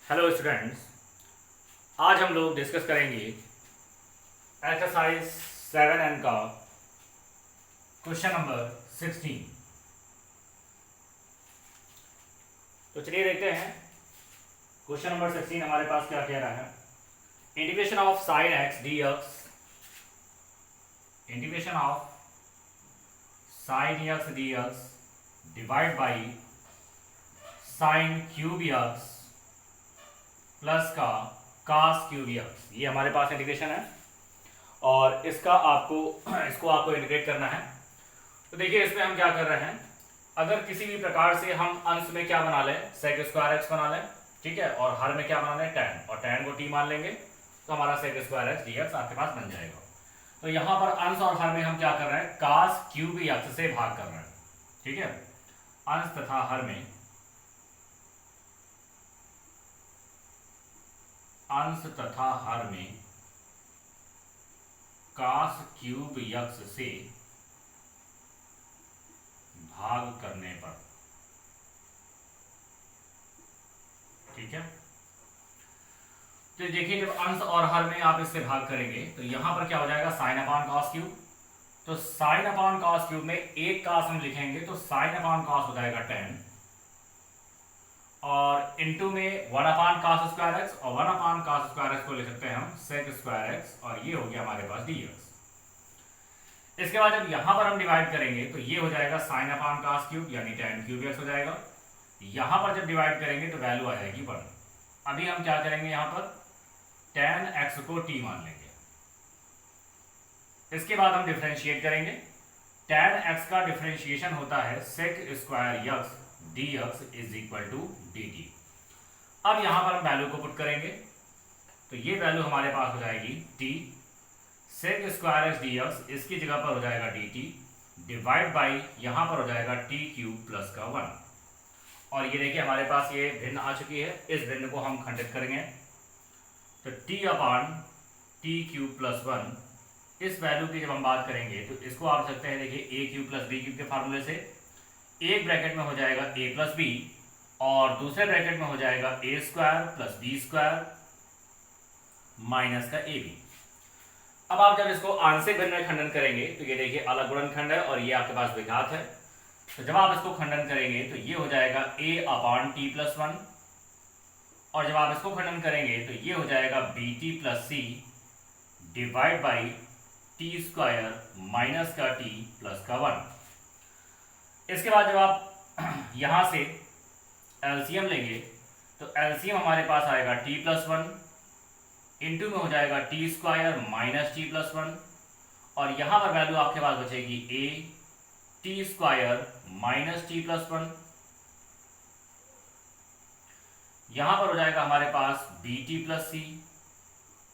Hello students, आज हम लोग डिस्कस करेंगे एक्सरसाइज 7N का क्वेश्चन नंबर 16। तो चलिए देखते हैं क्वेश्चन नंबर 16 हमारे पास क्या कह रहा है। Integration of sine x d x, integration of sine x d x divide by sine cube x plus का कास क्यूब एक्स, ये हमारे पास इंटीग्रेशन है और इसको आपको इंटीग्रेट करना है। तो देखिए इसमें हम क्या कर रहे हैं, अगर किसी भी प्रकार से हम अंश में क्या बना लें, सेक स्क्वायर एक्स बना लें, ठीक है, और हर में क्या बना लें, tan, और tan को t मान लेंगे तो हमारा sec square x d x आपके पास बन जाएगा। तो यहां पर अंश और हर में हम क्या कर रहे हैं, कास क्यूब एक्स से भाग कर रहे हैं, ठीक है। अंश तथा हर में, अंश तथा हर में कास क्यूब एक्स से भाग करने पर, ठीक है। तो देखिए जब अंश और हर में आप इससे भाग करेंगे तो यहां पर क्या हो जाएगा, साइन अपॉन कॉस क्यूब। तो साइन अपॉन कॉस क्यूब में एक कास हम लिखेंगे तो साइन अपॉन कॉस हो जाएगा 10 और इनटू में 1 अपॉन कॉस स्क्वायर एक्स, और 1 अपॉन कॉस स्क्वायर एक्स को लिख सकते हैं हम सेक स्क्वायर एक्स, और ये हो गया हमारे पास dx। इसके बाद जब यहां पर हम डिवाइड करेंगे तो ये हो जाएगा साइन अपॉन कॉस क्यूब यानी tan क्यूब एक्स हो जाएगा। यहां पर जब डिवाइड करेंगे तो वैल्यू आ जाएगी 1। अभी हम क्या करेंगे, यहां पर tan x को t मान लेंगे। इसके बाद हम डिफरेंशिएट करेंगे। tan x का डिफरेंशिएशन होता है sec square x dx is equal to dt। अब यहां पर हम वैल्यू को पुट करेंगे तो ये वैल्यू हमारे पास हो जाएगी t sec square x dx, इसकी जगह पर हो जाएगा dt डिवाइड बाई यहां पर हो जाएगा t क्यूब प्लस का 1। और ये देखिए हमारे पास ये भिन्न आ चुकी है, इस भिन्न को हम खंडित करेंगे तो t upon T cube plus 1, इस वैल्यू की जब हम बात करेंगे तो इसको आप सकते हैं, देखिए a cube plus b cube के फार्मूले से एक ब्रैकेट में हो जाएगा a प्लस बी और दूसरे ब्रैकेट में हो जाएगा a square plus b square minus का ए बी। अब आप जब इसको आंशिक भिन्न में खंडन करेंगे तो ये देखिए अलग गुणनखंड है और ये आपके पास विघात है। तो जब आप इसको खंडन करेंगे तो ये हो जाएगा a अपॉन टी प्लस 1, और जब आप इसको खंडन करेंगे तो ये हो जाएगा b t plus c divide by t square minus का टी प्लस का 1। इसके बाद जब आप यहां से एलसीएम लेंगे तो एलसीएम हमारे पास आएगा टी प्लस 1 इंटू में हो जाएगा T square minus T plus 1, और यहां पर वैल्यू आपके पास बचेगी A T square minus T plus 1। यहां पर हो जाएगा हमारे पास बी टी प्लस सी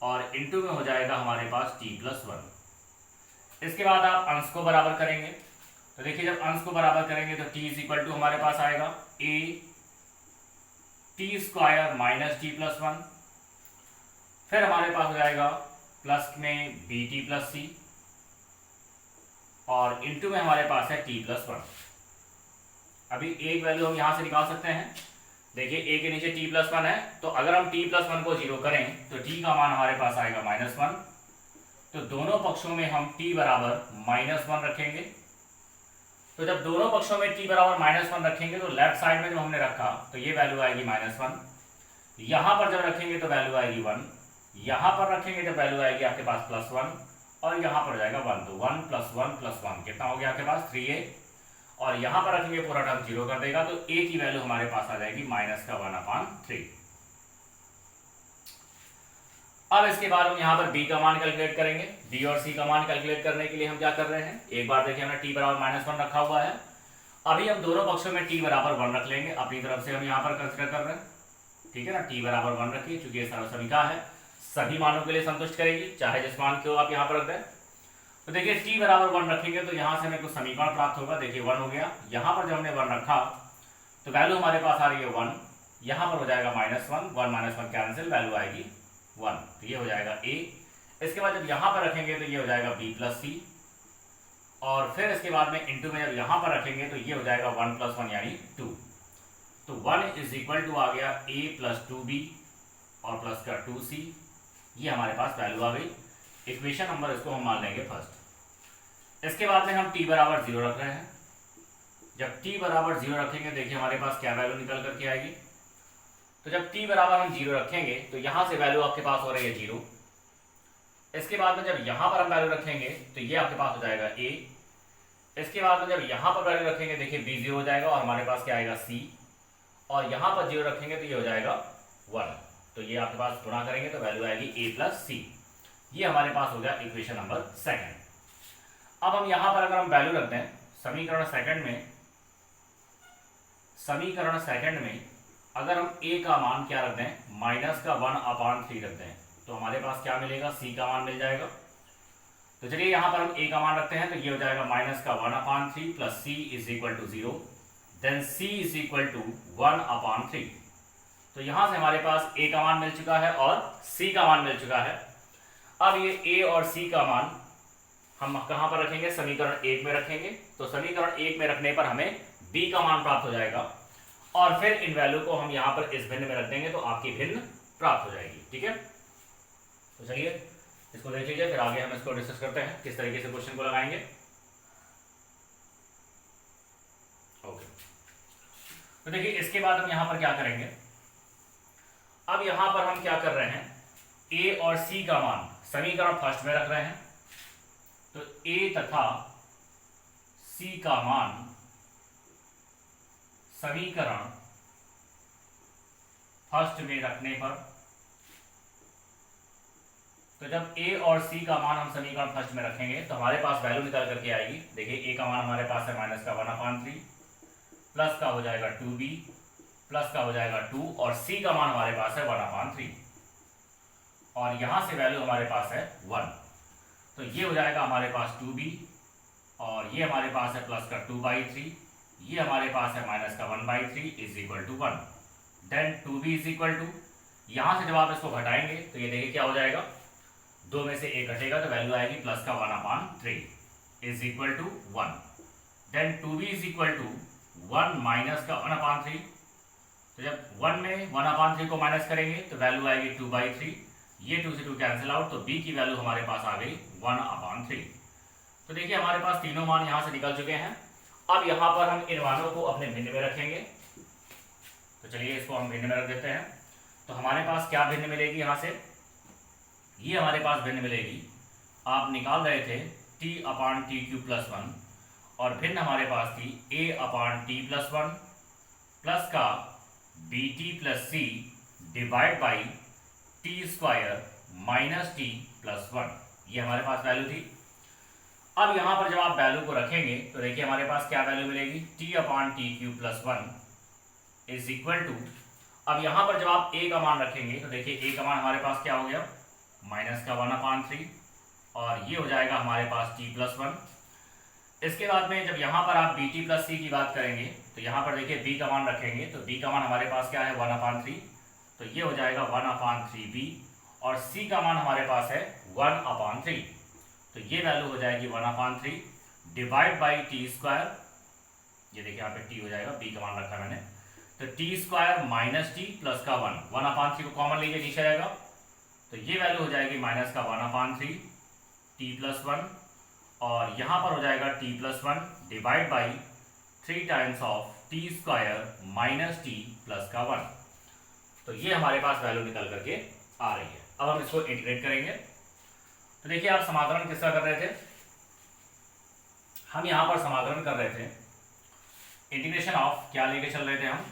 और इंटू में हो जाएगा हमारे पास टी प्लस 1। इसके बाद आप अंश को बराबर करेंगे तो देखिए जब अंश को बराबर करेंगे तो t इज इक्वल टू हमारे पास आएगा a T square minus T plus 1, फिर हमारे पास हो जाएगा प्लस में बी टी प्लस सी और इंटू में हमारे पास है t प्लस 1। अभी एक वैल्यू हम यहां से निकाल सकते हैं, देखिए a के नीचे t प्लस 1 है तो अगर हम t प्लस 1 को जीरो करें तो t का मान हमारे पास आएगा -1। तो दोनों पक्षों में हम t बराबर -1 रखेंगे। तो जब दोनों पक्षों में t बराबर -1 रखेंगे तो लेफ्ट साइड में जब हमने रखा तो ये वैल्यू आएगी -1, यहां पर जब रखेंगे तो वैल्यू आएगी 1, यहां पर रखेंगे जब वैल्यू आएगी आपके पास +1 और यहां पर हो जाएगा 1। तो 1 + 1 + 1 कितना हो गया आपके पास 3a, और यहां पर रखेंगे पूरा टर्म जीरो कर देगा तो a की वैल्यू हमारे पास आ जाएगी -1/3। अब इसके बाद हम यहाँ पर b का मान कैलकुलेट करेंगे। b और c का मान कैलकुलेट करने के लिए हम क्या कर रहे हैं, एक बार देखिए हमने t बराबर -1 रखा हुआ है, अभी हम दोनों पक्षों में t बराबर 1 रख लेंगे। अपनी तरफ से हम यहाँ पर कंसिडर कर रहे हैं, ठीक है ना, t बराबर 1 रखिए चूंकि ये सर्वसमीका है, सभी मानों के लिए संतुष्ट करेगी चाहे जिस मान को आप यहाँ पर रख दें। तो देखिए t बराबर 1 रखेंगे तो यहाँ से हमें कुछ समीकरण प्राप्त होगा। देखिए 1 हो गया, यहाँ पर जब हमने 1 रखा तो वैल्यू हमारे पास आ रही है 1, यहाँ पर हो जाएगा -1, 1 - 1 कैंसिल, वैल्यू आएगी 1, तो ये हो जाएगा a। इसके बाद जब यहां पर रखेंगे तो ये हो जाएगा b प्लस सी, और फिर इसके बाद में इंटू में जब यहां पर रखेंगे तो ये हो जाएगा 1 + 1 यानी 2। तो 1 इज इक्वल टू आ गया a + 2b और प्लस का 2c, ये हमारे पास वैल्यू आ गई। इक्वेशन नंबर इसको हम मान लेंगे फर्स्ट। इसके बाद में हम t बराबर 0 रख रहे हैं। जब t बराबर 0 रखेंगे देखिए हमारे पास क्या वैल्यू निकल करके आएगी। तो जब t बराबर हम 0 रखेंगे तो यहां से वैल्यू आपके पास हो रही है 0। इसके बाद में जब यहां पर हम वैल्यू रखेंगे तो ये आपके पास हो जाएगा a। इसके बाद में जब यहां पर वैल्यू रखेंगे देखिए b 0 हो जाएगा और हमारे पास क्या आएगा c, और यहां पर 0 रखेंगे तो ये हो जाएगा 1। तो ये आपके पास गुणा करेंगे तो वैल्यू आएगी a प्लस c। ये हमारे पास हो गया इक्वेशन नंबर सेकंड। अब हम यहां पर अगर हम वैल्यू रखते हैं समीकरण सेकंड में अगर हम a का मान क्या रखते हैं माइनस का 1/3 रखते हैं तो हमारे पास क्या मिलेगा, c का मान मिल जाएगा। तो चलिए यहां पर हम a का मान रखते हैं तो ये हो जाएगा माइनस का 1/3 plus c is equal to 0, then c is equal to 1/3। तो यहां से हमारे पास a का मान मिल चुका है और c का मान मिल चुका है। अब ये a और c का मान हम कहां पर रखेंगे, समीकरण 1 में रखेंगे। तो समीकरण 1 में रखने पर हमें b का मान प्राप्त हो जाएगा और फिर इन वैल्यू को हम यहां पर इस भिन्न में रख देंगे तो आपकी भिन्न प्राप्त हो जाएगी। ठीक है, तो चलिए इसको देख लीजिए, फिर आगे हम इसको डिस्कस करते हैं किस तरीके से क्वेश्चन को लगाएंगे। ओके, तो देखिए इसके बाद हम यहां पर क्या करेंगे, अब यहां पर हम क्या कर रहे हैं a और c का मान समीकरण फर्स्ट में रख रहे हैं। तो a तथा c का मान समीकरण फर्स्ट में रखने पर, तो जब a और c का मान हम समीकरण फर्स्ट में रखेंगे तो हमारे पास वैल्यू निकल करके आएगी। देखिए a का मान हमारे पास है माइनस का 1/3 प्लस का हो जाएगा 2b प्लस का हो जाएगा 2 और c का मान हमारे पास है 1/3 और यहां से वैल्यू हमारे पास है 1। तो ये हो जाएगा हमारे पास 2b और ये हमारे पास है प्लस का 2/3, ये हमारे पास है माइनस का 1/3 is equal to 1। Then 2b is equal to, यहां से जब आप इसको घटाएंगे तो ये देखिए क्या हो जाएगा, 2 में से 1 घटेगा तो वैल्यू आएगी प्लस का 1/3 is equal to 1। Then 2b is equal to 1 minus का 1/3। तो जब 1 में 1/3 को माइनस करेंगे तो वैल्यू आएगी 2/3, ये 2 से 2 कैंसिल आउट, तो b की वैल्यू हमारे पास आ गई 1/3। तो देखिए हमारे पास तीनों मान यहां से निकल चुके हैं। अब यहां पर हम इन मानों को अपने भिन्न में रखेंगे। तो चलिए इसको हम भिन्न में रख देते हैं। तो हमारे पास क्या भिन्न मिलेगी, यहां से ये हमारे पास भिन्न मिलेगी, आप निकाल रहे थे t/t³ + 1 और भिन्न हमारे पास थी a/t+1 प्लस का bt + c divide by t² - t+1, ये हमारे पास वैल्यू थी। अब यहां पर जब आप वैल्यू को रखेंगे तो देखिए हमारे पास क्या वैल्यू मिलेगी, t/t³ + 1 इज इक्वल टू, अब यहां पर जब आप a का मान रखेंगे तो देखिए a का मान हमारे पास क्या हो गया माइनस का 1/3 और ये हो जाएगा हमारे पास t+1। इसके बाद में जब यहां पर आप bt + c की बात करेंगे तो यहां पर देखिए b का मान रखेंगे तो b का मान हमारे पास क्या है 1/3, तो ये हो जाएगा 1/3b और c का मान हमारे पास है 1/3, तो ये वैल्यू हो जाएगी 1/3 डिवाइड बाई t², ये देखिए यहाँ पे t हो जाएगा, b का मान रखा मैंने, तो t² - t प्लस का 1/3 को कॉमन लीजिए नीचे रहेगा, तो ये वैल्यू हो जाएगी माइनस का 1/3 t+1 और यहाँ पर हो जाएगा t+1 divide by 3 times of t² - t plus का 1। तो ये हमारे पास वैल्यू निकल करके आ रही है। अब हम इसको इंटीग्रेट करेंगे। तो देखिए आप समाकलन किसका कर रहे थे, हम यहां पर समाकलन कर रहे थे इंटीग्रेशन ऑफ, क्या लेके चल रहे थे हम,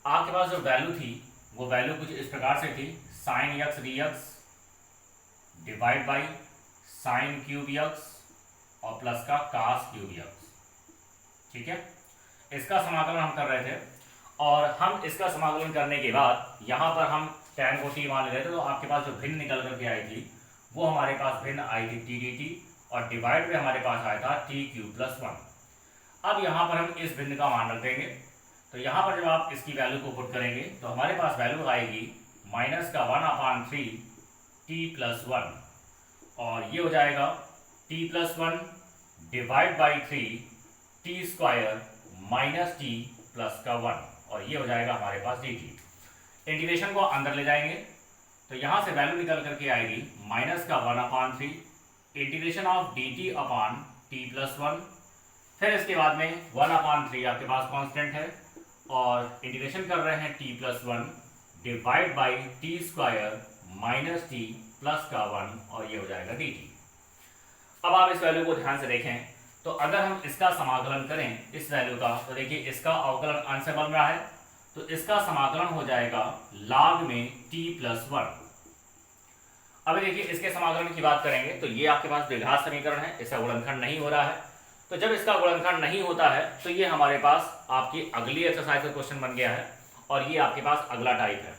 आपके पास जो वैल्यू थी वो वैल्यू कुछ इस प्रकार से थी, sin x dx divide by sin³ और प्लस का cos³। ठीक है, इसका समाकलन हम कर रहे थे और हम इसका समाकलन करने के बाद यहां पर हम tan को t मान ले रहे थे, तो आपके पास जो भिन्न निकल करके आई थी वो हमारे पास भिन्न आई थी t dt और डिवाइड में हमारे पास आया था t³ + 1। अब यहाँ पर हम इस भिन्न का मान रख देंगे। तो यहाँ पर जब आप इसकी वैल्यू को पुट करेंगे तो हमारे पास वैल्यू आएगी माइनस का 1/3 t+1 और ये हो जाएगा t+1 divide by 3 t² - t plus का 1 और ये हो जाएगा हमारे पास dt। इंटीग्रेशन को अंदर ले जाएंगे तो यहां से वैल्यू निकल करके आएगी माइनस का 1/3 integration of dt upon t plus 1। फिर इसके बाद में 1/3 आपके पास कांस्टेंट है और इंटीग्रेशन कर रहे हैं t plus 1 divide by t square minus T plus का 1 और ये हो जाएगा dt। अब आप इस वैल्यू को ध्यान से देखें तो अगर हम इसका समाकलन करें इस वैल्यू का, तो देखिए इसका अवकलन अंश से बन रहा है तो इसका समाकलन हो जाएगा log में t प्लस 1। अभी देखिए इसके समाकलन की बात करेंगे तो ये आपके पास द्विघात समीकरण है, इसका गुणनखंड नहीं हो रहा है। तो जब इसका गुणनखंड नहीं होता है तो ये हमारे पास आपकी अगली एक्सरसाइज का क्वेश्चन बन गया है और ये आपके पास अगला टाइप है।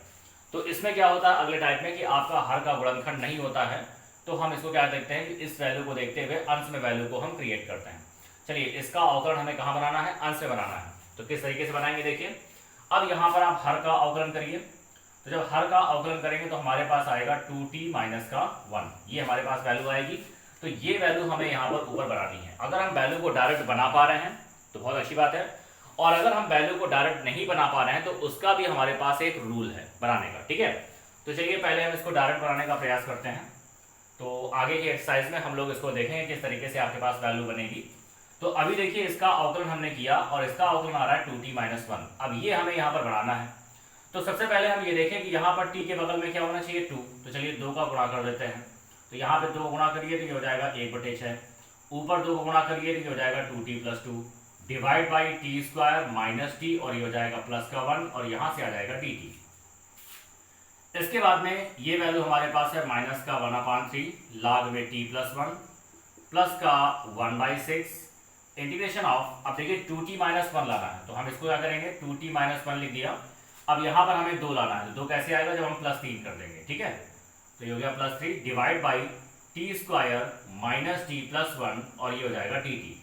तो इसमें क्या होता है अगले टाइप में कि आपका हर का गुणनखंड नहीं होता है, तो हम इसको क्या देखते हैं कि इस वैल्यू को देखते हुए अंश में वैल्यू को हम क्रिएट करते हैं। चलिए इसका अवकलन हमें कहाँ बनाना है, अंश में बनाना है। तो किस तरीके से बनाएंगे देखिए, अब यहाँ पर आप हर का अवकलन करिए। तो जब हर का अवकलन करेंगे तो हमारे पास आएगा 2t माइनस का 1, ये हमारे पास वैल्यू आएगी। तो ये वैल्यू हमें यहाँ पर ऊपर बनानी है। अगर हम वैल्यू को डायरेक्ट बना पा रहे हैं तो बहुत अच्छी बात है, और अगर हम वैल्यू को डायरेक्ट नहीं बना पा रहे हैं तो उसका भी हमारे पास एक रूल है बनाने का, ठीक है। तो चलिए पहले हम इसको डायरेक्ट बनाने का प्रयास करते हैं। तो आगे की एक्सरसाइज में हम लोग इसको देखेंगे किस तरीके से आपके पास वैल्यू बनेगी। तो अभी देखिए इसका अवकलन हमने किया और इसका अवकलन आ रहा है 2t माइनस 1। अब ये हमें यहाँ पर बनाना है। तो सबसे पहले हम ये देखें कि यहाँ पर t के बगल में क्या होना चाहिए 2, तो चलिए 2 का गुणा कर देते हैं। तो यहाँ पे 2 गुणा करिए तो ये हो जाएगा 1/6, ऊपर 2 गुणा करिए तो ये हो जाएगा 2t plus 2 divide by t square minus T और ये हो जाएगा प्लस का 1 और यहाँ से आ जाएगा dt। इसके बाद में ये वैल्यू हमारे पास है माइनस का 1/3 log में t प्लस 1 प्लस का 1/6 इंटीग्रेशन ऑफ, अब देखिए 2t माइनस 1 लाना है तो हम इसको क्या करेंगे 2t माइनस 1 लिख दिया। अब यहाँ पर हमें 2 लाना है, तो 2 कैसे आएगा जब हम प्लस 3 कर देंगे, ठीक है। तो ये हो गया plus 3 divide by t square minus T plus 1 और ये हो जाएगा dt।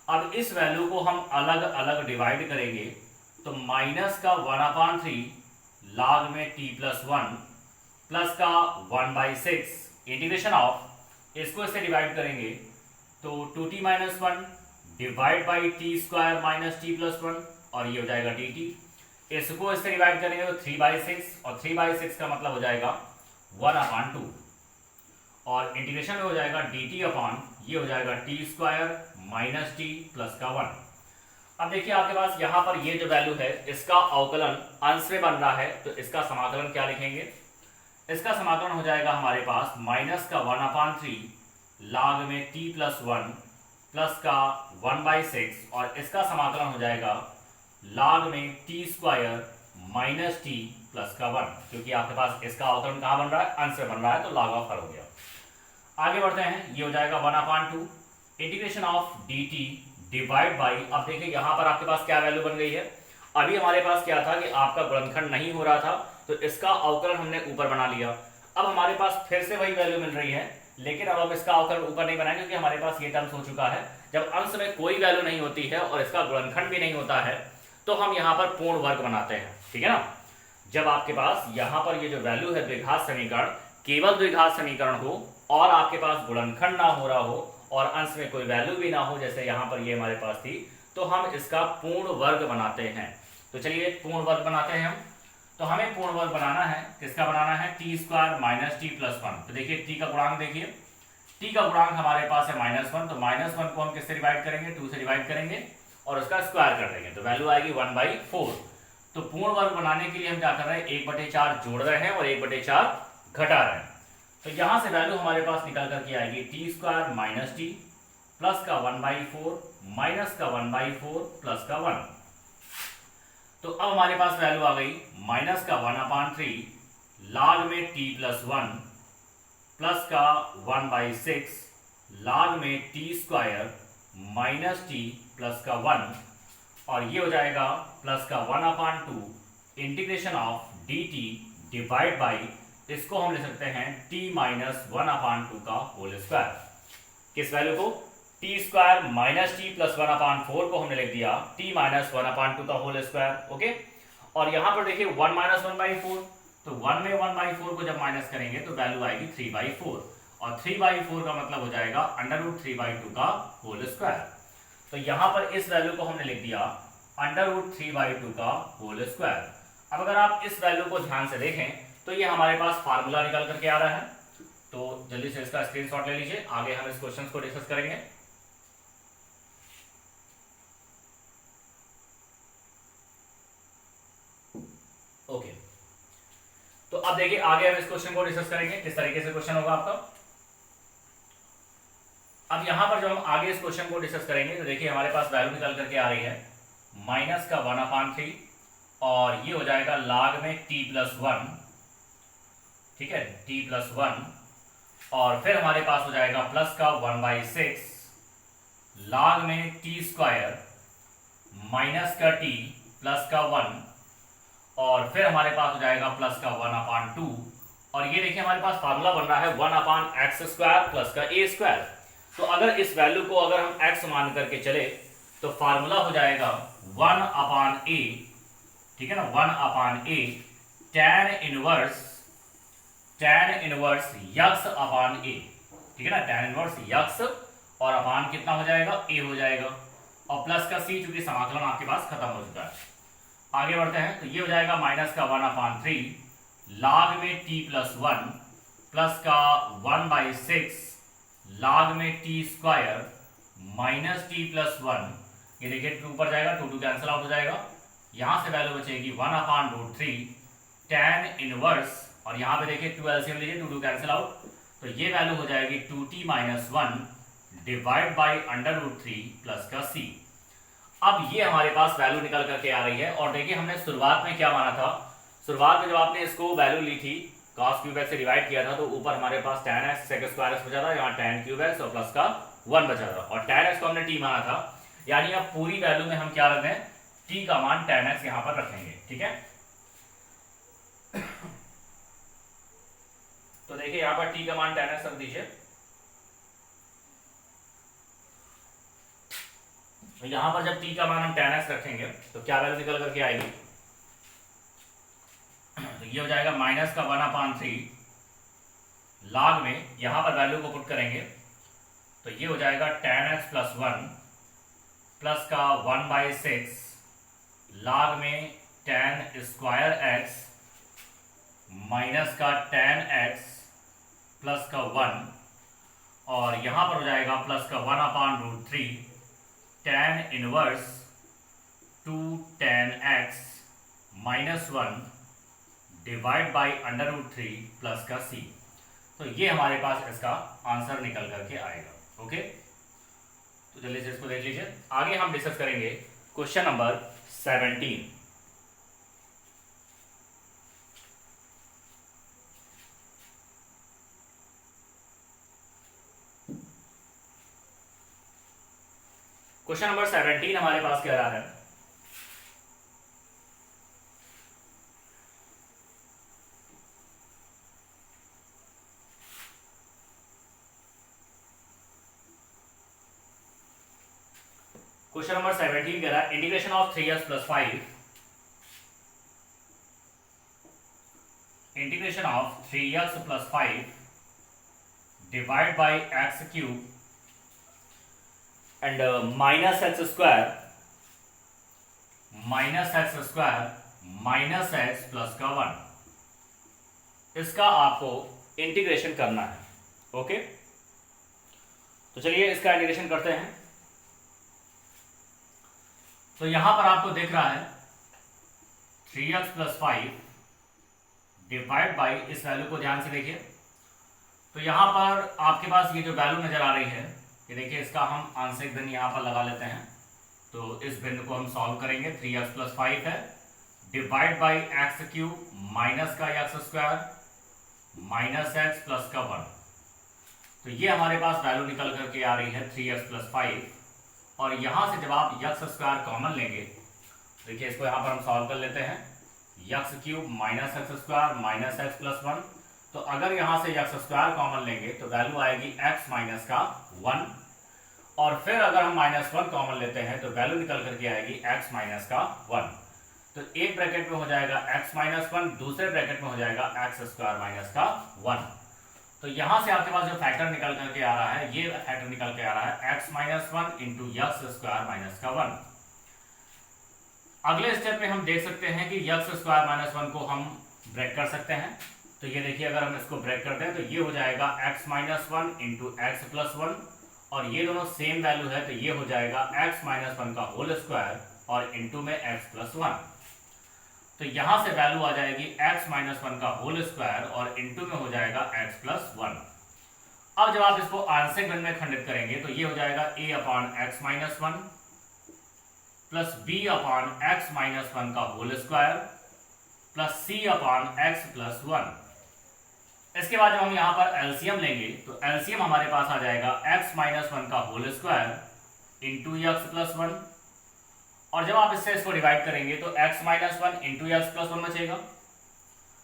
अब इस वैल्यू को हम अलग अलग डिवाइड करेंगे तो माइनस का 1/3 log में t प्लस 1 प्लस का 1/6 इंटीग्रेशन ऑफ, इसको इससे डिवाइड करेंगे तो 2t minus 1 divide by t square minus T plus 1 और ये हो जाएगा dt। इसको इससे डिवाइड करेंगे तो 3/6 और 3/6 का मतलब हो जाएगा 1/2 और इंटीग्रेशन में हो जाएगा dt अपॉन ये हो जाएगा T square minus T plus का 1। अब देखिए आपके पास यहाँ पर ये जो वैल्यू है इसका अवकलन अंश में बन रहा है, तो इसका समाकलन क्या लिखेंगे, इसका समाकलन हो जाएगा हमारे पास माइनस का 1/3 log में t प्लस 1 प्लस का 1/6 और इसका समाकलन हो जाएगा log में t square minus T plus का 1, क्योंकि आपके पास इसका अवकलन कहाँ बन रहा है, अंश में बन रहा है, तो log ऑफ हर हो गया। आगे बढ़ते हैं, ये हो जाएगा 1/2 integration of dt divide by, अब देखिए यहाँ पर आपके पास क्या वैल्यू बन गई है। अभी हमारे पास क्या था कि आपका गुणनखंड नहीं हो रहा था तो इसका अवकलन हमने ऊपर बना लिया। अब हमारे पास फिर से वही वैल्यू मिल रही है, लेकिन अब हम इसका अवकलन ऊपर नहीं बनाएंगे क्योंकि हमारे पास ये टर्म्स हो चुका है। जब अंश में कोई वैल्यू नहीं होती है और इसका गुणनखंड भी नहीं होता है तो हम यहाँ पर पूर्ण वर्ग बनाते हैं, ठीक है ना। जब आपके पास यहाँ पर ये जो वैल्यू है द्विघात समीकरण, केवल द्विघात समीकरण हो और आपके पास गुणनखंड ना हो रहा हो और अंश में कोई वैल्यू भी ना हो, जैसे यहाँ पर ये हमारे पास थी, तो हम इसका पूर्ण वर्ग बनाते हैं। तो चलिए पूर्ण वर्ग बनाते हैं हम। तो हमें पूर्ण वर्ग बनाना है, किसका बनाना है, T square minus T plus 1। तो देखिए टी का गुणांक देखिए, टी का गुणांक हमारे पास है -1, तो -1 को हम किससे डिवाइड करेंगे, 2 से डिवाइड करेंगे और उसका स्क्वायर कर देंगे तो वैल्यू आएगी 1/4। तो पूर्ण वर्ग बनाने के लिए हम क्या कर रहे हैं, 1/4 जोड़ रहे हैं और 1/4 घटा रहे हैं। तो यहां से वैल्यू हमारे पास निकल करके आएगी T square minus T plus का 1/4 माइनस का 1/4 प्लस का 1। तो अब हमारे पास वैल्यू आ गई माइनस का 1/3 log में t प्लस 1 प्लस का 1/6 log में t square minus T plus का 1 और ये हो जाएगा प्लस का 1/2 integration of dt divide by, इसको हम ले सकते हैं t माइनस 1/2 का होल स्क्वायर। किस वैल्यू को, t square minus T plus 1/4 को हमने लिख दिया t माइनस 1/2 का होल स्क्वायर, ओके। और यहां पर देखिए 1 माइनस 1/4, तो 1 में 1/4 को जब माइनस करेंगे तो वैल्यू आएगी 3/4 और 3/4 का मतलब हो जाएगा √3/2 का होल स्क्वायर। तो यहां पर इस वैल्यू को हमने लिख दिया √3/2 का होल स्क्वायर। अब अगर आप इस वैल्यू को ध्यान से देखें तो ये हमारे पास फार्मूला निकल करके आ रहा है। तो जल्दी से इसका स्क्रीनशॉट ले लीजिए, आगे हम इस क्वेश्चन को डिस्कस करेंगे। ओके, तो अब देखिए आगे हम इस क्वेश्चन को डिस्कस करेंगे किस तरीके से क्वेश्चन होगा आपका। अब यहां पर जब हम आगे इस क्वेश्चन को डिस्कस करेंगे तो देखिए हमारे पास वैल्यू निकल करके आ रही है माइनस का 1/3 और ये हो जाएगा log में t+1, ठीक है, t+1, और फिर हमारे पास हो जाएगा प्लस का 1/6 log में t² माइनस का t प्लस का 1, और फिर हमारे पास हो जाएगा प्लस का 1/2, और ये देखिए हमारे पास फार्मूला बन रहा है 1/x² प्लस का a²। तो अगर इस वैल्यू को अगर हम x मान करके चले तो फार्मूला हो जाएगा 1/a, ठीक है ना, 1/a tan इनवर्स x/a, ठीक है ना, tan इनवर्स x और अपान कितना हो जाएगा, a हो जाएगा, और प्लस का c चूंकि समाकलन आपके पास खत्म हो चुका है। आगे बढ़ते हैं, तो ये हो जाएगा माइनस का 1/3 log में t+1 प्लस का 1/6 log में t² माइनस t+1, ये देखिए 2 ऊपर जाएगा, 2 कैंसिल आउट हो जाएगा, यहां से वैल्यू बचेगी 1/√3 tan इनवर्स, और यहां पे देखिए 2 एलसीएम लीजिए, 2 कैंसिल आउट, तो ये वैल्यू हो जाएगी 2t-1 डिवाइड बाई √3 प्लस का c। अब ये हमारे पास वैल्यू निकल करके आ रही है, और देखिए हमने शुरुआत में क्या माना था, शुरुआत में जब आपने इसको वैल्यू ली थी cos क्यूब x से डिवाइड किया था तो ऊपर हमारे पास tan x sec² x बचा था, यहाँ tan क्यूब x और प्लस का 1 बचा था, और tan x को हमने t माना था, यानी अब पूरी वैल्यू में हम क्या रख दें, t का मान tan x यहां पर रखेंगे, ठीक है। तो देखिए यहां पर t का मान tan x रख दीजिए, यहां पर जब t का मान हम tan x रखेंगे तो क्या वैल्यू निकल करके आएगी, तो ये हो जाएगा माइनस का 1/3 log में, यहां पर वैल्यू को पुट करेंगे तो ये हो जाएगा tan x प्लस 1 प्लस का 1/6 log में tan² x माइनस का tan x प्लस का 1, और यहां पर हो जाएगा प्लस का 1/√3 tan inverse 2 tan x minus 1 divide by √3 plus का c। तो ये हमारे पास इसका आंसर निकल करके आएगा। ओके, तो जल्दी से इसको देख लीजिए, आगे हम डिस्कस करेंगे क्वेश्चन नंबर 17। क्वेश्चन नंबर 17 हमारे पास कह रहा है क्वेश्चन नंबर 17 कह रहा है integration of 3x plus 5, integration of 3x plus 5 divide by x³ and minus x² minus x plus का 1, इसका आपको इंटीग्रेशन करना है। ओके, तो चलिए इसका इंटीग्रेशन करते हैं। तो यहां पर आपको देख रहा है 3x प्लस 5 डिवाइड बाई, इस वैल्यू को ध्यान से देखिए, तो यहां पर आपके पास ये जो वैल्यू नजर आ रही है, ये देखिए इसका हम आंशिक भिन्न यहां पर लगा लेते हैं, तो इस भिन्न को हम सॉल्व करेंगे। 3x प्लस 5 है डिवाइड बाई x³ माइनस का x² माइनस x प्लस का 1, तो ये हमारे पास वैल्यू निकल करके आ रही है 3x प्लस 5, और यहां से जब आप x² कॉमन लेंगे, देखिए इसको यहां पर हम सॉल्व कर लेते हैं, x³ minus x² minus x plus 1, तो अगर यहां से x² कॉमन लेंगे तो वैल्यू आएगी x माइनस का 1, और फिर अगर हम -1 कॉमन लेते हैं तो वैल्यू निकल करके आएगी x माइनस का 1, तो एक ब्रैकेट में हो जाएगा x माइनस 1, दूसरे ब्रैकेट में हो जाएगा x² माइनस का 1। तो यहां से आपके पास जो फैक्टर निकल करके आ रहा है, ये फैक्टर निकल के आ रहा है x minus 1 into x² minus का 1। अगले स्टेप में हम देख सकते हैं कि x² माइनस 1 को हम ब्रेक कर सकते हैं, तो ये देखिए अगर हम इसको ब्रेक करते हैं तो ये हो जाएगा x minus one into x plus one, और ये दोनों सेम वैल्यू है तो ये हो जाएगा x माइनस वन का होल स्क्वायर और इंटू में x प्लस वन। तो यहां से वैल्यू आ जाएगी x माइनस वन का होल स्क्वायर और इंटू में हो जाएगा x प्लस वन। अब जब आप इसको आंशिक भिन्न में खंडित करेंगे तो ये हो जाएगा a upon x minus one plus b upon x minus one का whole square plus c upon x plus one. इसके बाद जब हम यहाँ पर एलसीएम लेंगे तो एलसीएम हमारे पास आ जाएगा x माइनस वन का whole square into x plus one, और जब आप इससे इसको डिवाइड करेंगे तो x minus one into x plus one बचेगा।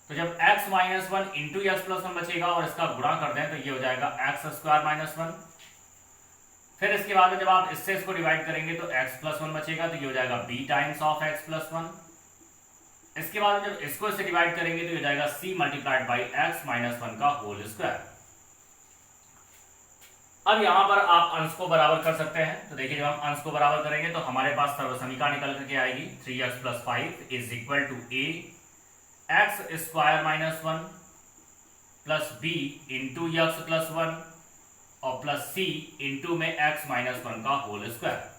तो जब x minus one into x plus one बचेगा और इसका गुणा कर दें तो ये हो जाएगा एक्स स्क्वायर माइनस वन। फिर इसके बाद में जब आप इससे इसको डिवाइड करेंगे तो x प्लस वन बचेगा, तो ये हो जाएगा b times of x plus one. इसके बाद जब इसको इससे डिवाइड करेंगे तो ये हो जाएगा c multiplied by x minus one का होल स्क्वायर। अब यहां पर आप अंश को बराबर कर सकते हैं। तो देखिए जब हम अंश को बराबर करेंगे तो हमारे पास सर्वसमीका निकल करके आएगी 3x plus 5 is equal to a x square minus one plus b into x plus one और प्लस c इंटू में x माइनस वन का होल स्क्वायर।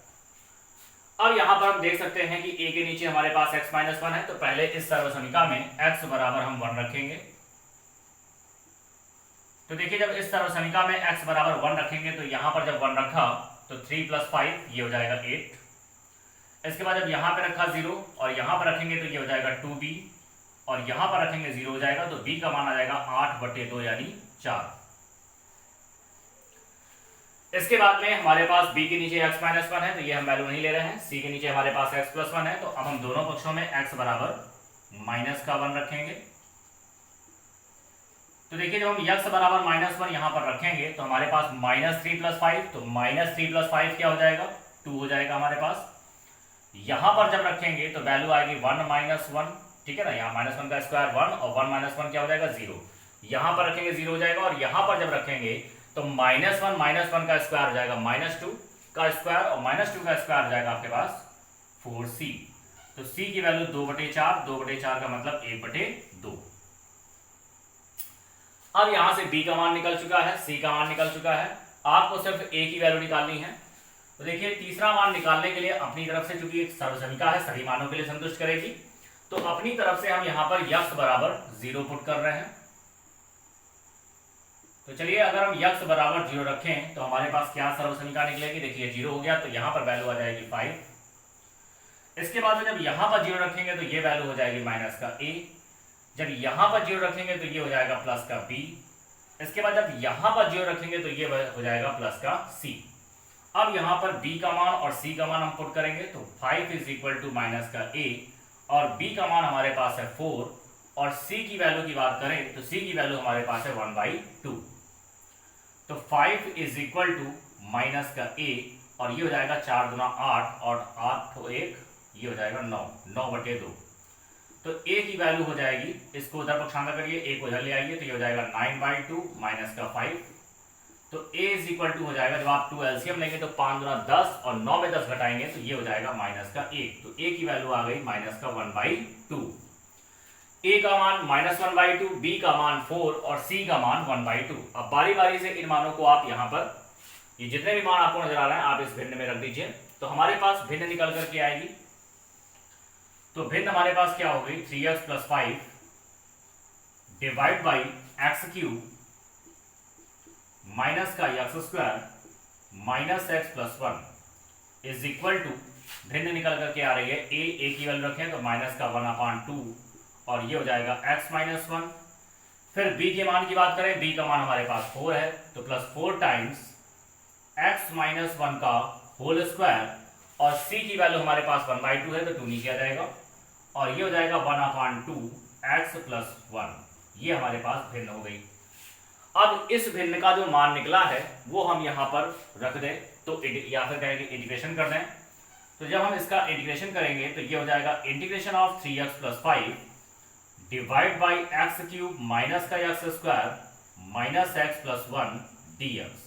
अब यहां पर हम देख सकते हैं कि a के नीचे हमारे पास x माइनस वन है, तो पहले इस सर्वसमीका में x बराबर हम 1 रखेंगे। तो देखिए जब इस सर्वसमीका में x बराबर 1 रखेंगे तो यहां पर जब 1 रखा तो 3 प्लस 5 ये हो जाएगा 8। इसके बाद जब यहां पे रखा 0 और यहां पर रखेंगे तो ये हो जाएगा 2b, और यहां पर रखेंगे 0 हो जाएगा, तो b का मान आ जाएगा 8/2 यानी 4। इसके बाद में हमारे पास b के नीचे x माइनस वन है तो ये हम वैल्यू नहीं ले रहे हैं, c के नीचे हमारे पास x प्लस वन है, तो अब हम दोनों पक्षों में x बराबर माइनस का 1 रखेंगे। तो देखिए जब हम x बराबर माइनस वन यहां पर रखेंगे तो हमारे पास माइनस 3 प्लस 5, तो माइनस 3 प्लस 5 क्या हो जाएगा 2 हो जाएगा हमारे पास। यहां पर जब रखेंगे तो वैल्यू आएगी 1 माइनस वन, ठीक है ना, यहाँ माइनस वन का स्क्वायर 1 और 1 माइनस वन क्या हो जाएगा 0। यहां पर रखेंगे 0 हो जाएगा, और यहां पर जब रखेंगे तो माइनस वन का स्क्वायर हो जाएगा -2 का स्क्वायर, और -2 का स्क्वायर हो जाएगा आपके पास 4c। तो c की वैल्यू 2/4, 2/4 का मतलब 1/2। अब यहां से b का मान निकल चुका है, c का मान निकल चुका है, आपको सिर्फ a की वैल्यू निकालनी है। तो देखिए तीसरा मान निकालने के लिए अपनी तरफ से, चूंकि एक सर्वसमीका है सभी मानों के लिए संतुष्ट करेगी, तो अपनी तरफ से हम यहां पर x बराबर 0 पुट कर रहे हैं। तो चलिए अगर हम x बराबर 0 रखें तो हमारे पास क्या सर्वसमीका निकलेगी, देखिए 0 हो गया तो यहां पर वैल्यू आ जाएगी 5। इसके बाद में जब यहां पर 0 रखेंगे तो ये वैल्यू हो जाएगी माइनस का a, जब यहां पर 0 रखेंगे तो ये हो जाएगा प्लस का b, इसके बाद जब यहां पर 0 रखेंगे तो ये हो जाएगा प्लस का c। अब यहां पर b का मान और c का मान हम पुट करेंगे तो 5 इज इक्वल टू माइनस का a, और b का मान हमारे पास है 4, और c की वैल्यू की बात करें तो c की वैल्यू हमारे पास है 1/2। तो 5 इज इक्वल टू माइनस का a, और ये हो जाएगा 4 दूना 8 और 8 तो 1, ये हो जाएगा 9/2। तो a की वैल्यू हो जाएगी, इसको उधर पक्षांतर करिए, a को इधर ले आइए, तो ये हो जाएगा 9/2 माइनस का 5। तो a इज इक्वल टू हो जाएगा, जब आप 2 एलसीएम लेंगे तो 5 दूना 10 और 9 में 10 घटाएंगे तो ये हो जाएगा माइनस का 1। तो a की वैल्यू आ गई माइनस का 1/2। a का मान -1/2, b का मान 4 और c का मान 1/2। अब बारी बारी से इन मानों को आप यहाँ पर, ये जितने भी मान आपको नजर आ रहे हैं आप इस भिन्न में रख दीजिए, तो हमारे पास भिन्न निकल करके आएगी। तो भिन्न हमारे पास क्या हो गई 3x plus 5 divide by x cube minus का x square minus x plus 1 is equal to, भिन्न निकल करके आ रही है a की वैल्यू रखें तो माइनस का 1/2, और ये हो जाएगा x माइनस 1। फिर b के मान की बात करें, b का मान हमारे पास 4 है, तो प्लस 4 टाइम्स x माइनस 1 का होल स्क्वायर, और c की वैल्यू हमारे पास 1/2 है तो 2 नीचे आ जाएगा, और ये हो जाएगा 1/2 x प्लस 1। ये हमारे पास भिन्न हो गई। अब इस भिन्न का जो मान निकला है वो हम यहाँ पर रख दें, तो या फिर कहेंगे इंटीग्रेशन कर दें। तो जब हम इसका इंटीग्रेशन करेंगे तो ये हो जाएगा integration of 3x plus 5 divide by x cube minus का x square minus x plus 1 dx।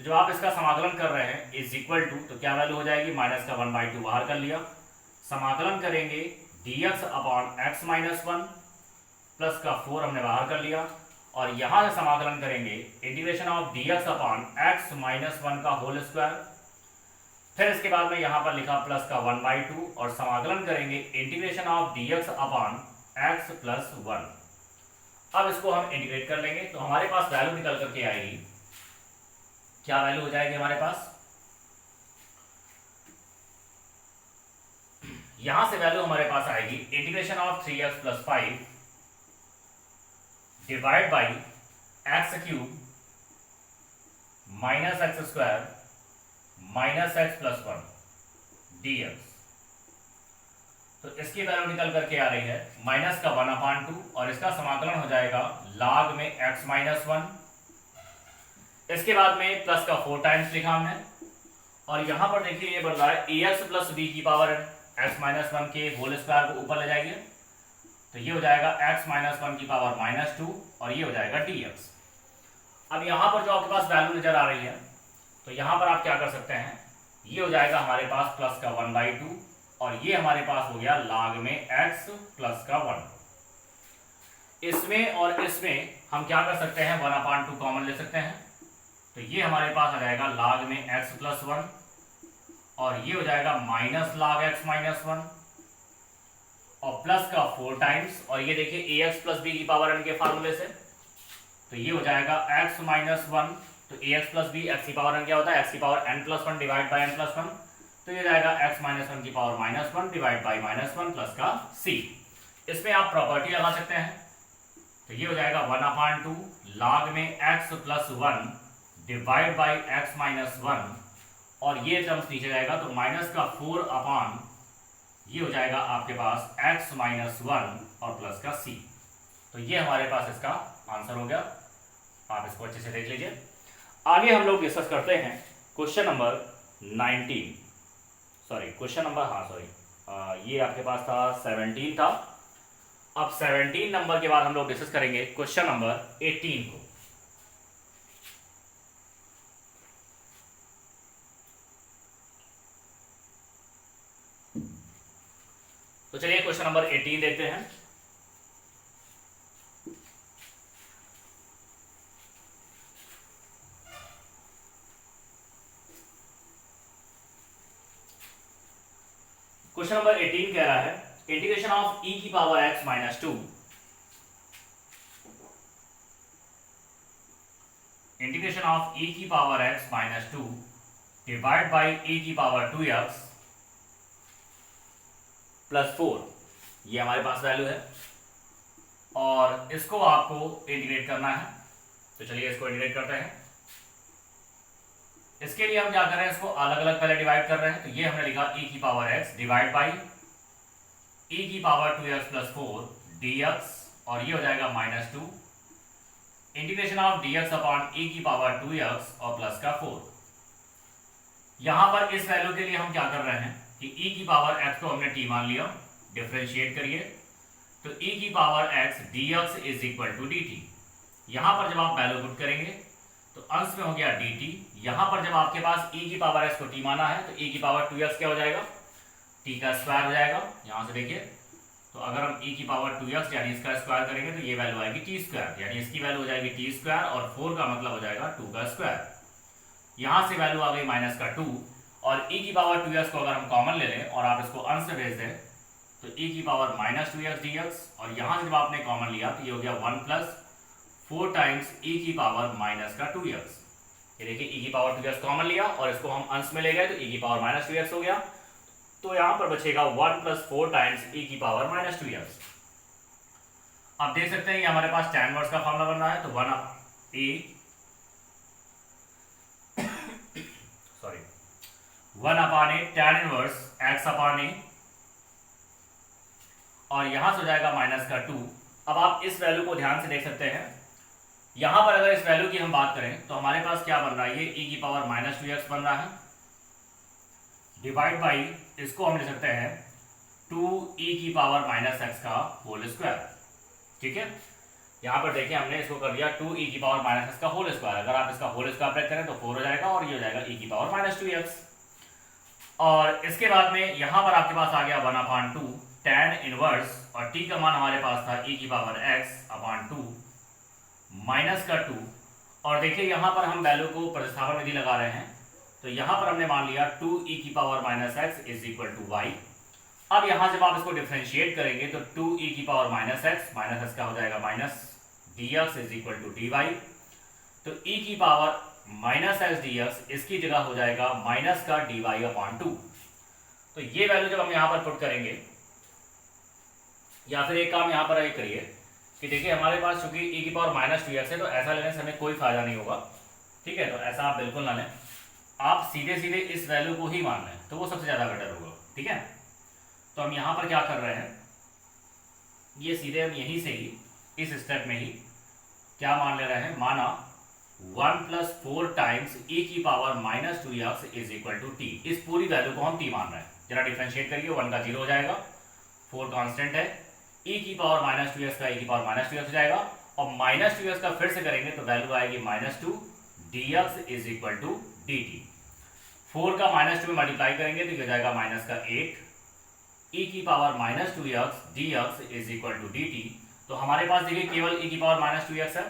तो जब आप इसका समाकलन कर रहे हैं इज इक्वल टू, तो क्या वैल्यू हो जाएगी माइनस का 1/2 बाहर कर लिया, समाकलन करेंगे dx upon x minus 1 plus का 4 हमने बाहर कर लिया और यहां से समाकलन करेंगे integration of dx upon x minus 1 का होल स्क्वायर। फिर इसके बाद में यहां पर लिखा प्लस का 1/2 और समाकलन करेंगे integration of dx upon x plus 1। अब इसको हम इंटीग्रेट कर लेंगे तो हमारे पास वैल्यू निकल करके आएगी, क्या वैल्यू हो जाएगी हमारे पास, यहां से वैल्यू हमारे पास आएगी integration of 3x plus 5 divide by x cube minus x square minus x plus 1 dx। तो इसकी वैल्यू निकल करके आ रही है माइनस का 1/2 और इसका समाकलन हो जाएगा log में x माइनस 1। इसके बाद में प्लस का 4 टाइम्स लिखा हमने और यहां पर देखिए ये बन रहा है ax प्लस b की पावर x माइनस 1 के होल स्क्वायर को ऊपर ले जाएंगे तो ये हो जाएगा x माइनस 1 की पावर माइनस 2 और ये हो जाएगा dx। अब यहां पर जो आपके पास वैल्यू नजर आ रही है तो यहां पर आप क्या कर सकते हैं, ये हो जाएगा हमारे पास प्लस का 1/2 और ये हमारे पास हो गया log में x प्लस का 1। इसमें और इसमें हम क्या कर सकते हैं 1/2 कॉमन ले सकते हैं तो ये हमारे पास आ जाएगा log में x प्लस 1 और ये हो जाएगा माइनस log x माइनस 1 और प्लस का 4 टाइम्स और ये देखिए ax प्लस b की पावर n के फार्मूले से तो ये हो जाएगा x माइनस 1 तो ax प्लस b x की पावर n क्या होता है x की power n plus 1 divide by n plus 1 तो ये जाएगा x माइनस 1 की power minus 1 divide by minus 1 plus का c। इसमें आप प्रॉपर्टी लगा सकते हैं तो ये हो जाएगा 1/2 log में x plus 1 divide by x minus 1 और ये टर्म्स नीचे जाएगा तो माइनस का 4 अपॉन ये हो जाएगा आपके पास x माइनस 1 और प्लस का c। तो ये हमारे पास इसका आंसर हो गया, आप इसको अच्छे से देख लीजिए। आगे हम लोग डिस्कस करते हैं question number 19, sorry question number ये आपके पास था 17 था। अब 17 नंबर के बाद हम लोग डिस्कस करेंगे क्वेश्चन नंबर 18 को। तो चलिए क्वेश्चन नंबर 18 देखते हैं। क्वेश्चन नंबर 18 कह रहा है इंटीग्रेशन ऑफ e की power x minus 2 integration of e की power x minus 2 divide by e की पावर 2x प्लस 4, ये हमारे पास वैल्यू है और इसको आपको इंटीग्रेट करना है। तो चलिए इसको इंटीग्रेट करते हैं। इसके लिए हम क्या कर रहे हैं, इसको अलग अलग पहले डिवाइड कर रहे हैं। तो ये हमने लिखा e की power x divide by e की पावर 2x प्लस 4 dx और ये हो जाएगा minus 2 integration of dx upon e की पावर 2x और प्लस का 4। यहां पर इस वैल्यू के लिए हम क्या कर रहे हैं कि e की पावर x को हमने t मान लिया, डिफरेंशिएट करिए तो e की power x dx is equal to dt। यहां पर जब आप वैल्यू पुट करेंगे तो अंश में हो गया dt। यहां पर जब आपके पास e की पावर x को t माना है तो e की पावर 2x क्या हो जाएगा, t का स्क्वायर हो जाएगा। यहां से देखिए तो अगर हम e की पावर 2x यानी इसका स्क्वायर करेंगे तो ये वैल्यू आएगी t स्क्वायर, यानी इसकी वैल्यू हो जाएगी t स्क्वायर और 4 का मतलब हो जाएगा 2 का स्क्वायर। यहां से वैल्यू आ गई माइनस का 2 और e की पावर 2x को अगर हम कॉमन ले लें और आप इसको अंश में भेज दें तो e की पावर माइनस 2x dx और यहां से जब आपने कॉमन लिया तो ये हो गया 1 प्लस 4 टाइम्स e की पावर माइनस का 2x। ये देखिए e की पावर 2x कॉमन लिया और इसको हम अंश में ले गए तो e की पावर माइनस 2x हो गया। तो यहां पर बचेगा 1 प्लस 4 टाइम्स e की पावर माइनस 2x। आप देख सकते हैं ये हमारे पास tan इनवर्स का फॉर्मूला बन रहा है तो 1 अपॉन ए tan इनवर्स x अपॉन ए और यहां से हो जाएगा माइनस का 2। अब आप इस वैल्यू को ध्यान से देख सकते हैं, यहां पर अगर इस वैल्यू की हम बात करें तो हमारे पास क्या बन रहा है, ये e की पावर माइनस 2x बन रहा है डिवाइड बाई इसको हम लिख सकते हैं 2e की पावर माइनस x का होल स्क्वायर। ठीक है, यहां पर देखिए हमने इसको कर दिया 2e की पावर माइनस x का होल स्क्वायर। अगर आप इसका होल स्क्वायर ब्रेक करें तो 4 हो जाएगा और ये हो जाएगा e की पावर माइनस 2x। और इसके बाद में यहां पर आपके पास आ गया 1/2 tan इनवर्स, और t का मान हमारे पास था e की पावर x अपॉन 2 माइनस का 2, और देखिए यहाँ पर हम वैल्यू को प्रतिस्थापन विधि लगा रहे हैं, तो यहाँ पर हमने मान लिया 2e की power minus x is equal to y. अब यहाँ जब आप इसको डिफ्रेंशिएट करेंगे तो 2e की पावर माइनस एक्स का हो जाएगा minus dx is equal to dy, तो e की पावर माइनस एक्स dx इसकी जगह हो जाएगा माइनस का dy अपॉन 2। तो ये वैल्यू जब हम यहाँ पर पुट करेंगे, या फिर एक काम यहाँ पर करिए कि देखिए हमारे पास चूंकि e की पावर माइनस 2x है, तो ऐसा लेने से हमें कोई फायदा नहीं होगा, ठीक है। तो ऐसा आप बिल्कुल ना लें, आप सीधे सीधे इस वैल्यू को ही मान लें, तो वो सबसे ज़्यादा बेटर होगा, ठीक है। तो हम यहाँ पर क्या कर रहे हैं, ये सीधे हम यहीं से ही इस स्टेप में ही क्या मान ले रहे हैं, माना 1 + 4 टाइम्स e की power minus 2x is equal to t. इस पूरी वैल्यू को हम t मान रहे हैं। जरा डिफरेंशिएट करिए, 1 का 0 हो जाएगा, 4 कांस्टेंट है, e की पावर माइनस 2x का e की पावर माइनस 2x हो जाएगा, और माइनस 2x का फिर से करेंगे तो वैल्यू आएगी -2 dx is equal to dt। 4 का -2 में मल्टीप्लाई करेंगे तो ये हो जाएगा माइनस का 8 e की power minus 2x dx is equal to dt। तो हमारे पास देखिए केवल e की पावर माइनस 2x है,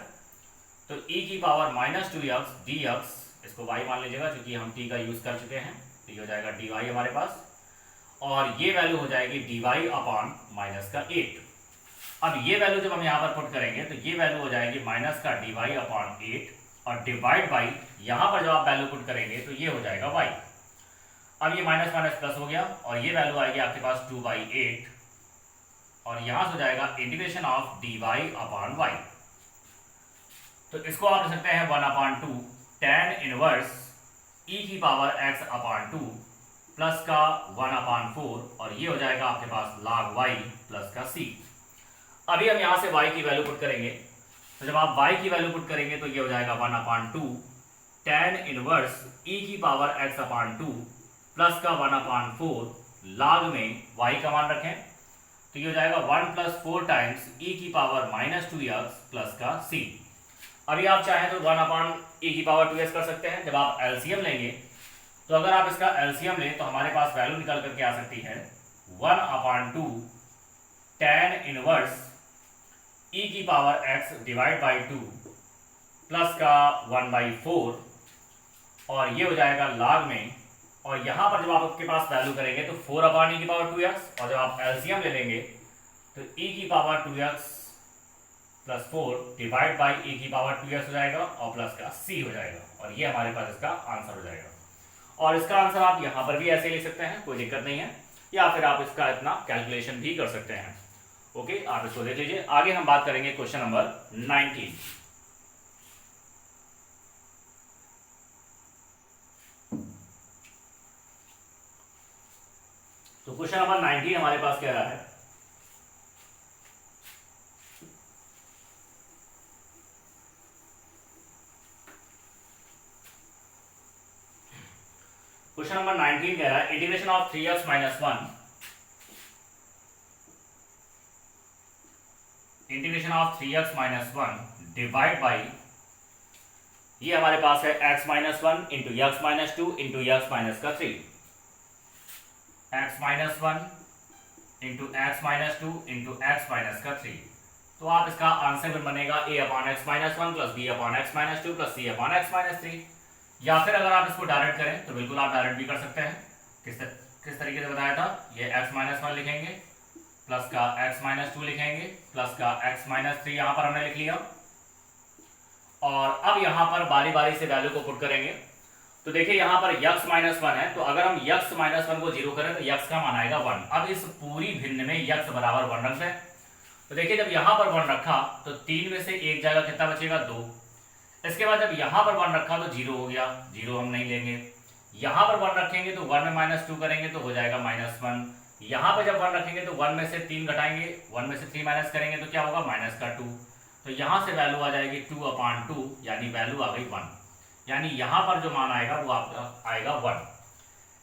तो e की पावर माइनस 2x dx, इसको y मान लीजिएगा क्योंकि हम t का यूज कर चुके हैं, तो ये हो जाएगा dy हमारे पास, और ये वैल्यू हो जाएगी dy अपॉन माइनस का 8। अब ये वैल्यू जब हम यहाँ पर पुट करेंगे तो ये वैल्यू हो जाएगी माइनस का dy अपॉन 8, और डिवाइड बाई यहाँ पर जब आप वैल्यू पुट करेंगे तो ये हो जाएगा y। अब ये माइनस माइनस प्लस हो गया, और ये वैल्यू आएगी आपके पास 2/8, और यहाँ से हो जाएगा integration of dy upon y। तो इसको आप लिख सकते हैं 1/2 tan इनवर्स e की पावर x अपॉन 2 प्लस का 1/4, और ये हो जाएगा आपके पास log y प्लस का c। अभी हम यहाँ से y की वैल्यू पुट करेंगे, तो जब आप y की वैल्यू पुट करेंगे तो ये हो जाएगा 1/2 tan इनवर्स e की पावर x अपॉन 2 प्लस का 1/4 log में y का मान रखें, तो ये हो जाएगा 1 + 4 टाइम्स e की पावर -2x प्लस का c। अभी आप चाहें तो 1/e की पावर 2x कर सकते हैं। जब आप एलसीएम लेंगे, तो अगर आप इसका एलसीएम लें तो हमारे पास वैल्यू निकल करके आ सकती है 1/2 tan इनवर्स e की power x divide by 2 plus का 1/4, और ये हो जाएगा log में, और यहाँ पर जब आप आपके पास वैल्यू करेंगे तो 4/e की पावर 2x, और जब आप एलसीएम ले लेंगे तो e की power 2x plus 4 divide by e की पावर 2x हो जाएगा, और प्लस का c हो जाएगा, और ये हमारे पास इसका आंसर हो जाएगा। और इसका आंसर आप यहाँ पर भी ऐसे लिख सकते हैं, कोई दिक्कत नहीं है, या फिर आप इसका इतना कैलकुलेशन भी कर सकते हैं। ओके, आप इसको देख लीजिए। आगे हम बात करेंगे क्वेश्चन नंबर 19। तो क्वेश्चन नंबर 19 हमारे पास कह रहा है, क्वेश्चन नंबर 19 कह रहा है integration of 3x minus 1, integration of 3x minus 1 divide by, ये हमारे पास है x minus 1 into x minus 2 into x minus का 3, x minus 1 into x minus 2 into x minus का 3। तो आप इसका आंसर फिर बनेगा a upon x minus 1 plus b upon x minus 2 plus c upon x minus 3। या फिर अगर आप इसको डायरेक्ट करें तो बिल्कुल आप डायरेक्ट भी कर सकते हैं। किस तरीके से बताया था, ये x माइनस 1 लिखेंगे, प्लस का x माइनस 2 लिखेंगे, प्लस का x माइनस 3 यहाँ पर हमने लिख लिया, और अब यहाँ पर बारी बारी से वैल्यू को पुट करेंगे। तो देखिए यहाँ पर x माइनस 1 है, तो अगर हम x माइनस 1 को 0 करें तो x का मान आएगा 1। अब इस पूरी भिन्न में x बराबर 1 रख दें, तो देखिए जब यहाँ पर 1 रखा तो 3 में से एक जाएगा, कितना बचेगा 2। इसके बाद जब यहाँ पर 1 रखा तो 0 हो गया, 0 हम नहीं लेंगे। यहाँ पर 1 रखेंगे तो 1 में -2 करेंगे तो हो जाएगा -1। यहाँ पर जब 1 रखेंगे तो 1 में से 3 घटाएंगे, 1 में से 3 माइनस करेंगे तो क्या होगा -2। तो यहाँ से वैल्यू आ जाएगी 2/2, यानी वैल्यू आ गई 1, यानी यहाँ पर जो मान आएगा वो आपका आएगा 1।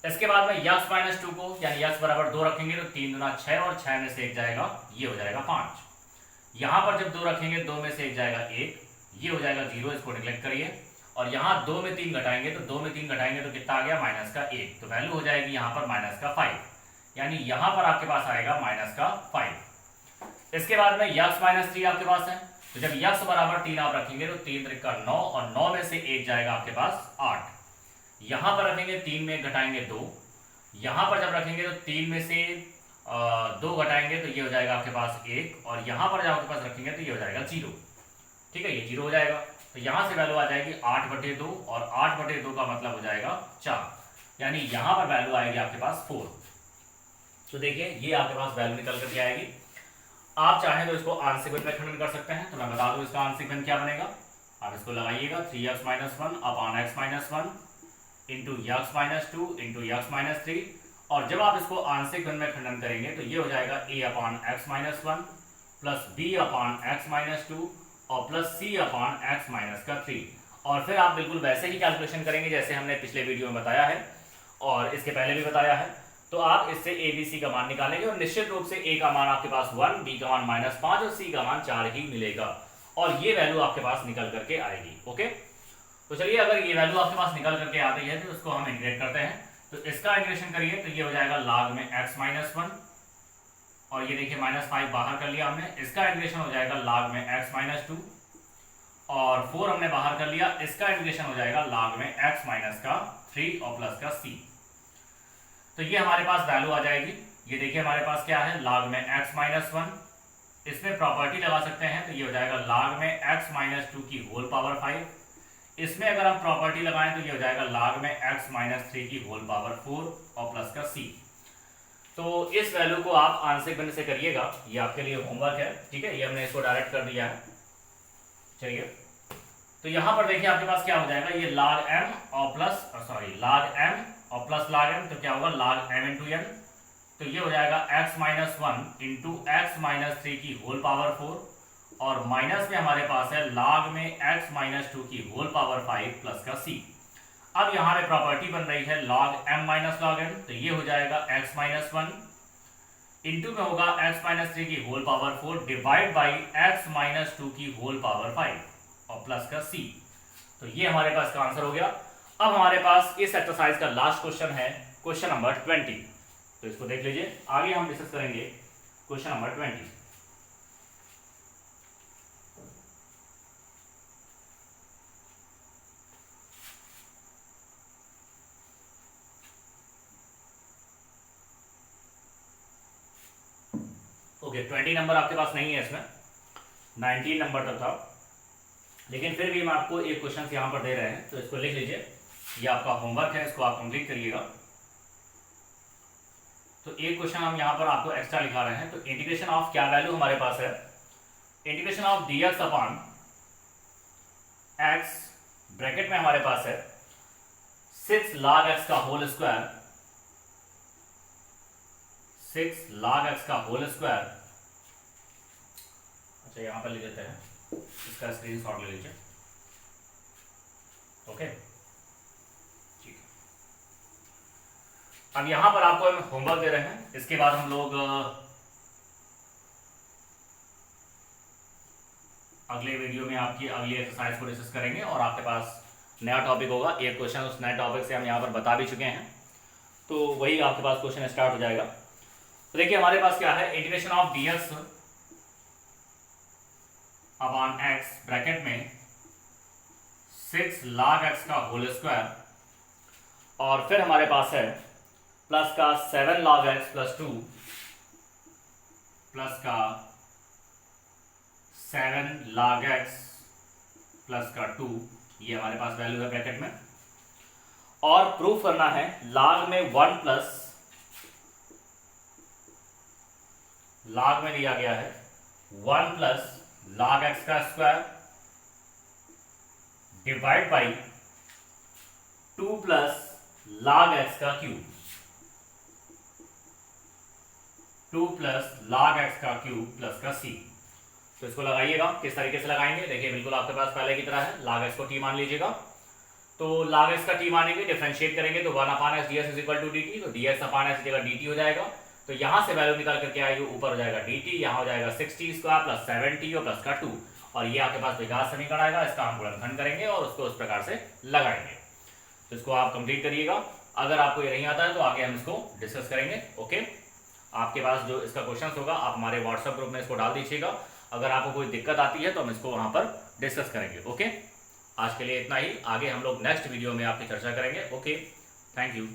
इसके बाद में x माइनस 2 को यानी x बराबर 2 रखेंगे तो 3 दूना 6, और 6 में से 1 जाएगा, ये हो जाएगा 5। यहाँ पर जब 2 रखेंगे 2 में से 1 जाएगा 1, ये हो जाएगा 0, इसको निगलेक्ट करिए। और यहाँ 2 में 3 घटाएंगे तो 2 में 3 घटाएंगे तो कितना आ गया -1, तो वैल्यू हो जाएगी यहाँ पर -5, यानी यहां पर आपके पास आएगा माइनस का 5। इसके बाद में यक्स माइनस 3 आपके पास है, तो जब यक्स बराबर 3 आप रखेंगे तो 3 त्रिक का 9 और 9 में से 1 जाएगा आपके पास 8। यहां पर रखेंगे 3 में घटाएंगे 2, यहां पर जब रखेंगे तो 3 में से 2 घटाएंगे तो ये हो जाएगा आपके पास 1, और यहां पर जब आपके पास रखेंगे तो ये हो जाएगा 0। ठीक है, ये 0 हो जाएगा, तो यहां से वैल्यू आ जाएगी 8/2, और 8/2 का मतलब हो जाएगा 4, यानी यहां पर वैल्यू आएगी आपके पास 4। तो देखिए ये आपके पास वैल्यू निकल करके आएगी। आप चाहें तो इसको आंशिक भिन्न में खंडन कर सकते हैं, तो मैं बता दूं इसका आंशिक भिन्न क्या बनेगा। आप इसको लगाइएगा 3x - 1 upon x - 1 into x minus 2 into x minus 3, और जब आप इसको आंशिक भिन्न में खंडन करेंगे तो ये हो जाएगा a upon x - 1 plus b upon x - 2 और प्लस c अपॉन x - 3। और फिर आप बिल्कुल वैसे ही कैलकुलेशन करेंगे जैसे हमने पिछले वीडियो में बताया है और इसके पहले भी बताया है। तो आप इससे a b c का मान निकालेंगे और निश्चित रूप से a का मान आपके पास 1, b का मान -5 और c का मान 4 ही मिलेगा, और ये वैल्यू आपके पास निकल करके आएगी। ओके, तो चलिए अगर ये वैल्यू आपके पास निकल करके आती है तो उसको हम इंटीग्रेट करते हैं। तो इसका इंटीग्रेशन करिए तो ये हो जाएगा log में x - 1, और ये देखिए -5 बाहर कर लिया हमने, इसका इंटीग्रेशन हो जाएगा log में x - 2, और 4 हमने बाहर कर लिया, इसका इंटीग्रेशन हो जाएगा log में x - 3 और प्लस का c। तो ये हमारे पास वैल्यू आ जाएगी। ये देखिए हमारे पास क्या है, log में x - 1, इसमें प्रॉपर्टी लगा सकते हैं तो ये हो जाएगा log में x - 2 की होल पावर 5, इसमें अगर हम प्रॉपर्टी लगाएं तो ये हो जाएगा log में x - 3 की होल पावर 4 और प्लस का c। तो इस वैल्यू को आप आंशिक भिन्न से करिएगा, ये आपके लिए होमवर्क है। ठीक है, ये हमने इसको डायरेक्ट कर दिया है। चलिए तो यहां पर देखिए आपके पास क्या हो जाएगा, ये log m और प्लस log m और प्लस log m, तो क्या होगा log m इंटू n, तो ये हो जाएगा x - 1 इंटू x - 3 की होल पावर 4, और माइनस में हमारे पास है log में x - 2 की होल पावर 5 प्लस का c। अब यहाँ पे प्रॉपर्टी बन रही है log m minus log n, तो ये हो जाएगा x - 1 इंटू में होगा x - 3 की whole power 4 divide by x - 2 की होल पावर 5 और प्लस का c। तो ये हमारे पास का आंसर हो गया। अब हमारे पास इस एक्सरसाइज का लास्ट क्वेश्चन है क्वेश्चन नंबर 20, तो इसको देख लीजिए, आगे हम डिस्कस करेंगे क्वेश्चन नंबर 20। ओके, 20 नंबर आपके पास नहीं है, इसमें 19 नंबर तक था, लेकिन फिर भी हम आपको एक क्वेश्चन यहां पर दे रहे हैं, तो इसको लिख लीजिए, ये आपका होमवर्क है, इसको आप कंप्लीट करिएगा। तो एक क्वेश्चन हम यहां पर आपको एक्स्ट्रा लिखा रहे हैं। तो इंटीग्रेशन ऑफ क्या वैल्यू हमारे पास है, integration of dx upon x, bracket में हमारे पास है 6 log x का होल स्क्वायर, 6 log x का होल स्क्वायर। अच्छा यहां पर लिख देते हैं, इसका स्क्रीनशॉट ले लीजिए। ओके ठीक है, अब यहां पर आपको हम होमवर्क दे रहे हैं, इसके बाद हम लोग अगले वीडियो में आपकी अगली एक्सरसाइज को डिस्कस करेंगे, और आपके पास नया टॉपिक होगा, एक क्वेश्चन उस नए टॉपिक से हम यहां पर बता भी चुके हैं, तो वही आपके पास क्वेश्चन स्टार्ट हो जाएगा। तो देखिए हमारे पास क्या है, integration of dx upon x, bracket में 6 log x का होल स्क्वायर, और फिर हमारे पास है प्लस का 7 log x प्लस 2 प्लस का 7 log x प्लस का 2, ये हमारे पास वैल्यू है ब्रैकेट में, और प्रूफ करना है log में 1 प्लस log में दिया गया है 1 प्लस log x का square divide by 2 plus log x का क्यूब, 2 प्लस log x का क्यूब प्लस का c। तो इसको लगाइएगा, किस तरीके से लगाएंगे देखिए, बिल्कुल आपके पास पहले की तरह है, log x को t मान लीजिएगा, तो log x का t मानेंगे, डिफरेंशिएट करेंगे तो 1 upon x ds equal to dt, तो dx अपान x जगह dt हो जाएगा, तो यहां से वैल्यू निकाल करके आएगी, ऊपर हो जाएगा dt, यहां हो जाएगा 6t स्क्वायर प्लस 7t और प्लस का 2, और ये आपके पास द्विघात समीकरण आएगा, इसका हम गुणनखंड करेंगे और उसको उस प्रकार से लगाएंगे। तो इसको आप कंप्लीट करिएगा, अगर आपको ये नहीं आता है तो आगे हम इसको डिस्कस करेंगे। ओके। आपके पास जो इसका क्वेश्चन होगा आप हमारे व्हाट्सएप ग्रुप में इसको डाल दीजिएगा। अगर आपको कोई दिक्कत आती है तो हम इसको वहां पर डिस्कस करेंगे। ओके, आज के लिए इतना ही, आगे हम लोग नेक्स्ट वीडियो में आपकी चर्चा करेंगे। Okay, thank you.